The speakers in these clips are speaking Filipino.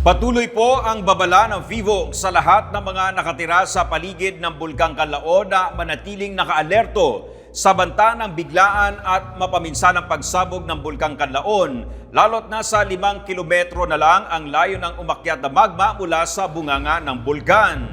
Patuloy po ang babala ng VIVOC sa lahat ng mga nakatira sa paligid ng Bulkang Kanlaon na manatiling nakaalerto sa banta ng biglaan at mapaminsanang pagsabog ng Bulkang Kanlaon, lalo't nasa 5 kilometro na lang ang layo ng umakyat na magma mula sa bunganga ng bulkan.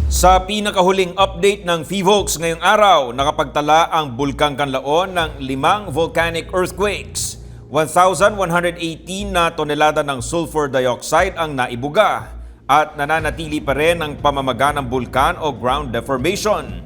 Sa pinakahuling update ng VIVOC ngayong araw, nakapagtala ang Bulkang Kanlaon ng 5 volcanic earthquakes. 1,118 na tonelada ng sulfur dioxide ang naibuga at nananatili pa rin ang pamamaga ng bulkan o ground deformation.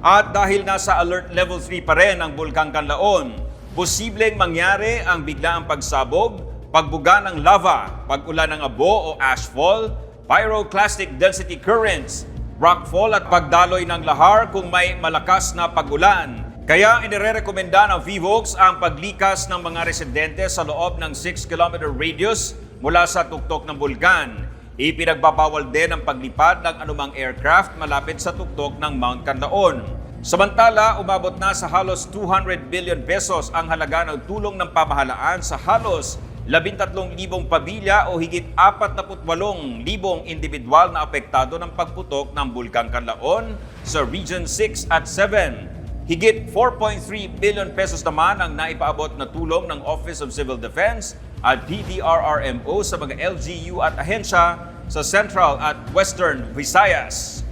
At dahil nasa alert level 3 pa rin ang Bulkang Kanlaon, posibleng mangyari ang biglaang pagsabog, pagbuga ng lava, pag-ulan ng abo o ashfall, pyroclastic density currents, rockfall at pagdaloy ng lahar kung may malakas na pag-ulan. Kaya inirekomenda ng VIVOC ang paglikas ng mga residente sa loob ng 6-kilometer radius mula sa tuktok ng bulkan. Ipinagbabawal din ang paglipad ng anumang aircraft malapit sa tuktok ng Mount Kanlaon. Samantala, umabot na sa halos 200 billion pesos ang halaga ng tulong ng pamahalaan sa halos 13,000 pamilya o higit 48,000 individual na apektado ng pagputok ng Bulkang Kanlaon sa Region 6 at 7. Higit 4.3 billion pesos naman ang naipaabot na tulong ng Office of Civil Defense at DDRRMO sa mga LGU at ahensya sa Central at Western Visayas.